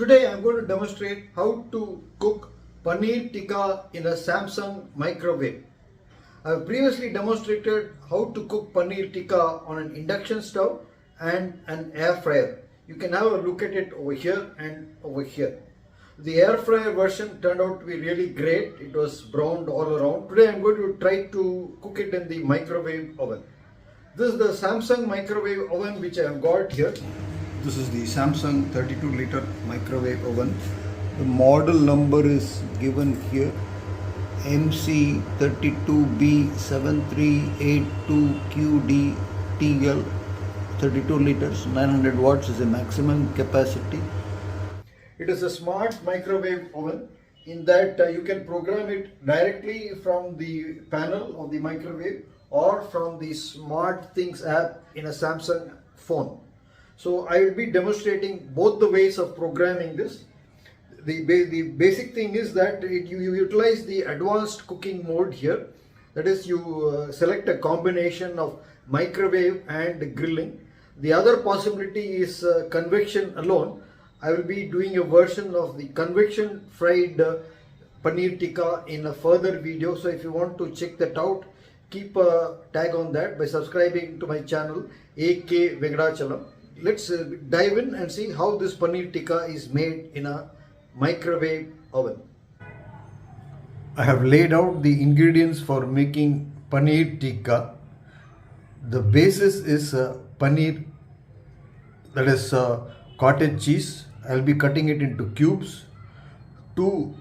Today I am going to demonstrate how to cook paneer tikka in a Samsung microwave. I have previously demonstrated how to cook paneer tikka on an induction stove and an air fryer. You can have a look at it over here and over here. The air fryer version turned out to be really great. It was browned all around. Today I am going to try to cook it in the microwave oven. This is the Samsung microwave oven which I have got here. This is the Samsung 32 liter microwave oven. The model number is given here, MC32B7382QDTL. 32 liters, 900 watts is the maximum capacity. It is a smart microwave oven in that you can program it directly from the panel of the microwave or from the Smart Things app in a Samsung phone. So I will be demonstrating both the ways of programming this. The basic thing is that you utilize the advanced cooking mode here. That is, you select a combination of microwave and grilling. The other possibility is convection alone. I will be doing a version of the convection fried paneer tikka in a further video. So if you want to check that out, keep a tag on that by subscribing to my channel A.K. Let's dive in and see how this paneer tikka is made in a microwave oven. I have laid out the ingredients for making paneer tikka. The basis is paneer, that is cottage cheese. I'll be cutting it into cubes. 2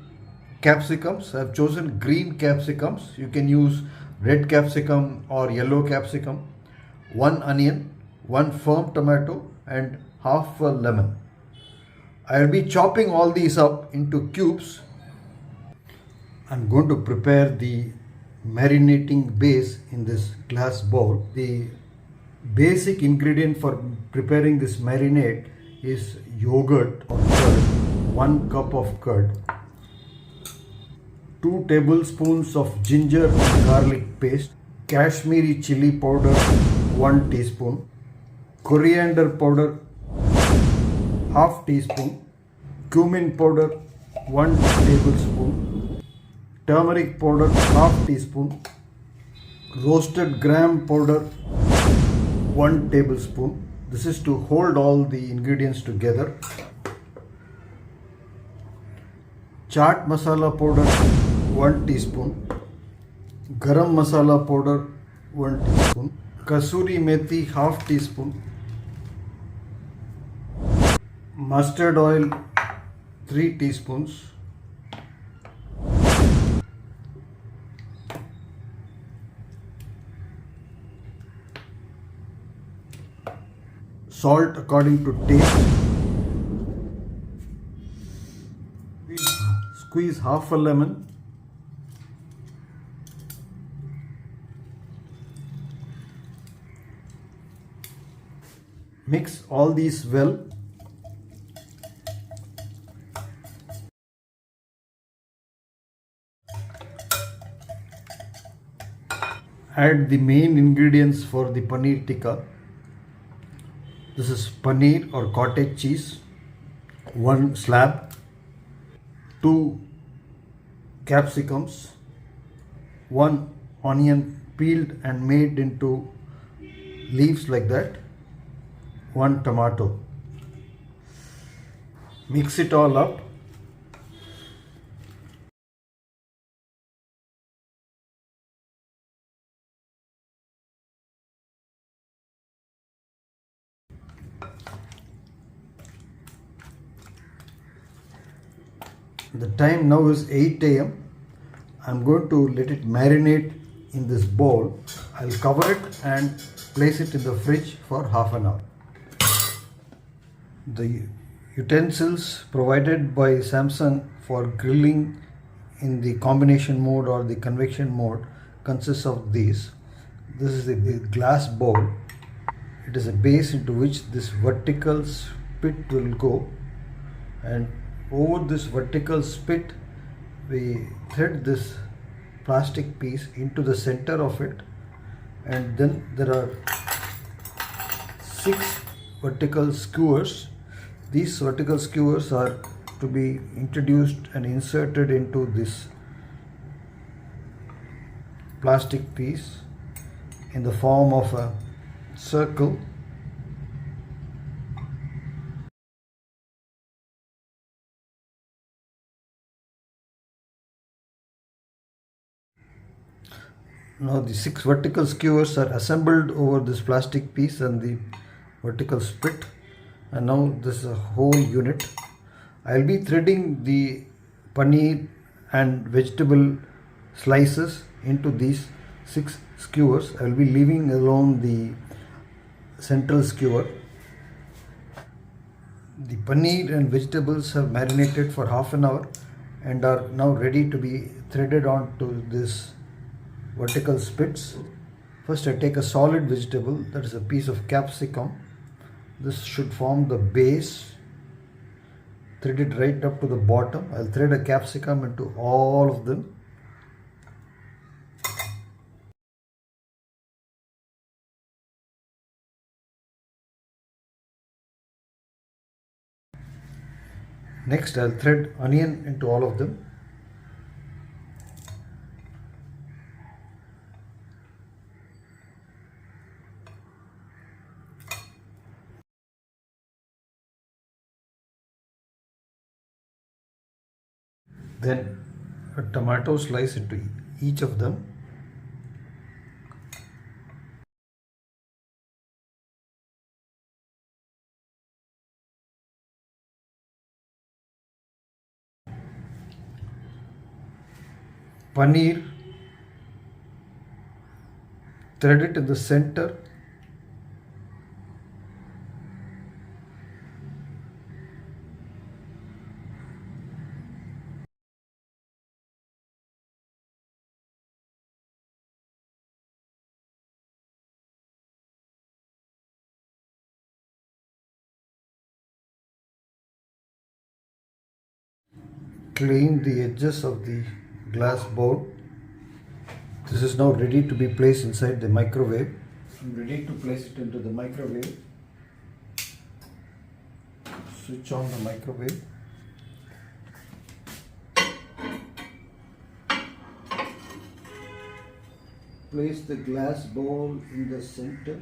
capsicums. I've chosen green capsicums. You can use red capsicum or yellow capsicum. 1 onion, 1 firm tomato and half a lemon. I'll be chopping all these up into cubes. I'm going to prepare the marinating base in this glass bowl. The basic ingredient for preparing this marinade is yogurt or curd, 1 cup of curd, 2 tablespoons of ginger and garlic paste, Kashmiri chili powder 1 teaspoon, coriander powder half teaspoon, cumin powder 1 tablespoon, turmeric powder half teaspoon, roasted gram powder 1 tablespoon. This is to hold all the ingredients together. Chaat masala powder 1 teaspoon, garam masala powder 1 teaspoon, kasuri methi half teaspoon, mustard oil 3 teaspoons, salt according to taste, squeeze half a lemon, mix all these well. Add the main ingredients for the paneer tikka. This is paneer or cottage cheese, 1 slab, 2 capsicums, 1 onion peeled and made into leaves like that, 1 tomato. Mix it all up. The time now is 8 a.m. I'm going to let it marinate in this bowl. I'll cover it and place it in the fridge for half an hour. The utensils provided by Samsung for grilling in the combination mode or the convection mode consists of these. This is the glass bowl. It is a base into which this vertical spit will go, and over this vertical spit we thread this plastic piece into the center of it, and then there are 6 vertical skewers. These vertical skewers are to be introduced and inserted into this plastic piece in the form of a circle. Now the 6 vertical skewers are assembled over this plastic piece and the vertical split, and now this is a whole unit. I'll be threading the paneer and vegetable slices into these 6 skewers. I'll be leaving alone the central skewer. The paneer and vegetables have marinated for half an hour and are now ready to be threaded onto this vertical spits. First I take a solid vegetable, that is a piece of capsicum. This should form the base. Thread it right up to the bottom. I'll thread a capsicum into all of them. Next I'll thread onion into all of them. Then a tomato slice into each of them. Paneer, thread it in the center. Clean the edges of the glass bowl. This is now ready to be placed inside the microwave. I'm ready to place it into the microwave. Switch on the microwave. Place the glass bowl in the center.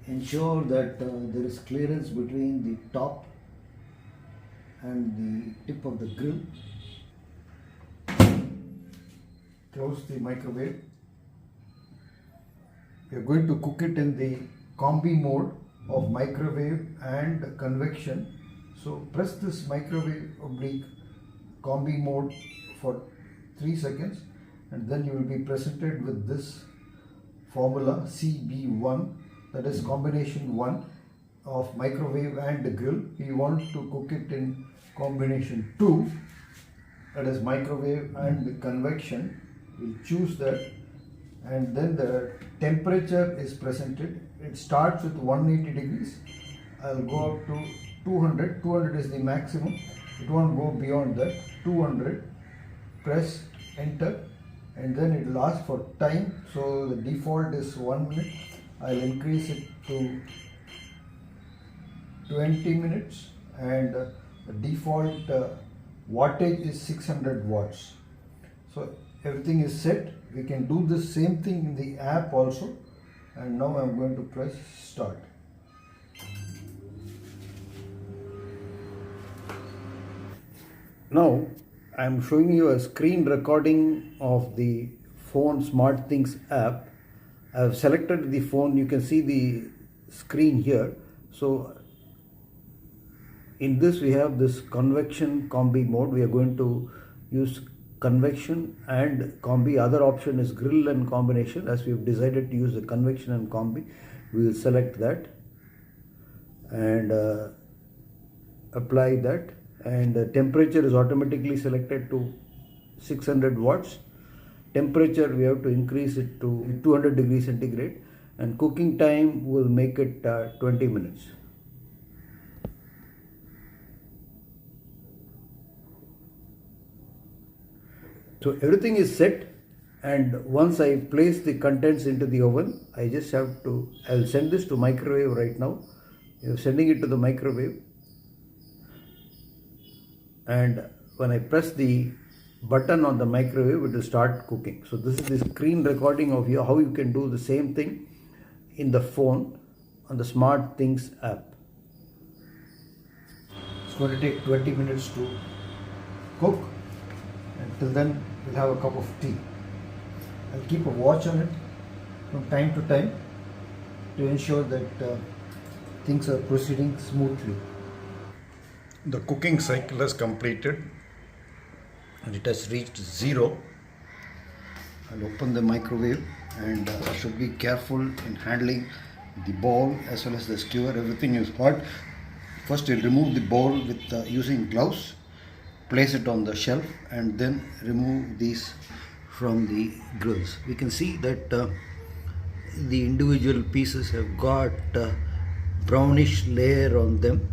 Ensure that there is clearance between the top and the tip of the grill. Close the microwave. We are going to cook it in the combi mode of microwave and convection. So press this microwave oblique combi mode for 3 seconds and then you will be presented with this formula CB1, that is combination 1 of microwave and the grill. We want to cook it in combination 2, that is microwave and the convection. We'll choose that, and then the temperature is presented. It starts with 180 degrees. I'll go up to 200. 200 is the maximum. It won't go beyond that. 200. Press enter and then it will ask for time. So the default is 1 minute. I'll increase it to 20 minutes and the default wattage is 600 watts. So everything is set. We can do the same thing in the app also, and now I'm going to press start. Now I'm showing you a screen recording of the phone SmartThings app. I've selected the phone. You can see the screen here. So in this we have this convection combi mode. We are going to use convection and combi. Other option is grill and combination. As we've decided to use the convection and combi, we will select that and apply that, and the temperature is automatically selected to 600 watts. Temperature we have to increase it to 200 degrees centigrade, and cooking time will make it 20 minutes. So everything is set, and once I place the contents into the oven, I just have to, I'll send this to microwave right now You're sending it to the microwave, and when I press the button on the microwave, it will start cooking. So this is the screen recording of you, how you can do the same thing in the phone on the Smart Things app. It's going to take 20 minutes to cook. Until then, we'll have a cup of tea. I'll keep a watch on it from time to time to ensure that things are proceeding smoothly. The cooking cycle has completed and it has reached 0. I'll open the microwave, and I should be careful in handling the bowl as well as the skewer. Everything is hot. First, you'll remove the bowl with using gloves, place it on the shelf, and then remove these from the grills. We can see that the individual pieces have got brownish layer on them.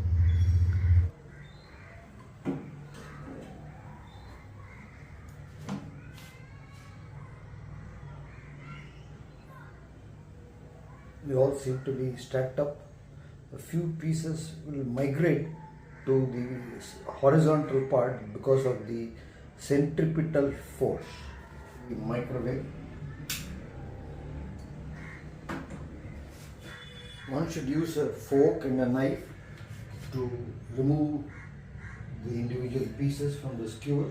They all seem to be stacked up. A few pieces will migrate to the horizontal part because of the centripetal force. The microwave. One should use a fork and a knife to remove the individual pieces from the skewer.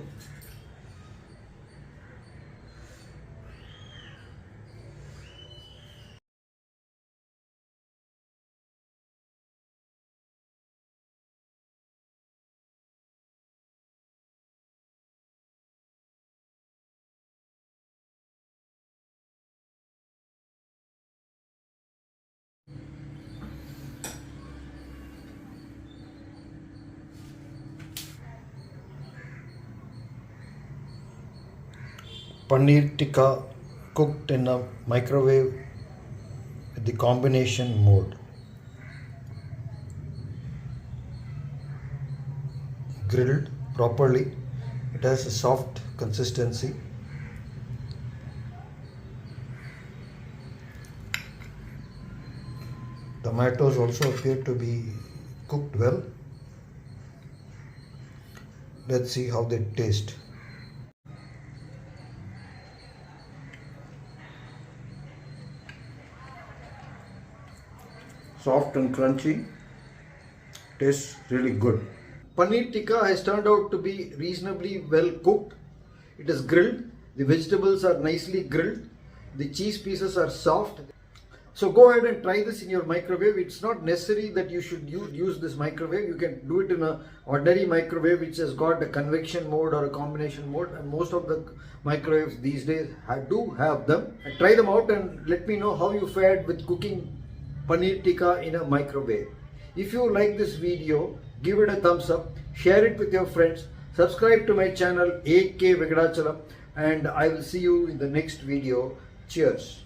Paneer tikka cooked in a microwave with the combination mode. Grilled properly, it has a soft consistency. Tomatoes also appear to be cooked well. Let's see how they taste. Soft and crunchy, tastes really good. Paneer tikka has turned out to be reasonably well cooked. It is grilled, the vegetables are nicely grilled, the cheese pieces are soft. So go ahead and try this in your microwave. It's not necessary that you should use this microwave. You can do it in an ordinary microwave which has got a convection mode or a combination mode, and most of the microwaves these days do have them. And try them out and let me know how you fared with cooking paneer tikka in a microwave. If you like this video, give it a thumbs up, share it with your friends, subscribe to my channel AK Venkatachalam, and I will see you in the next video. Cheers.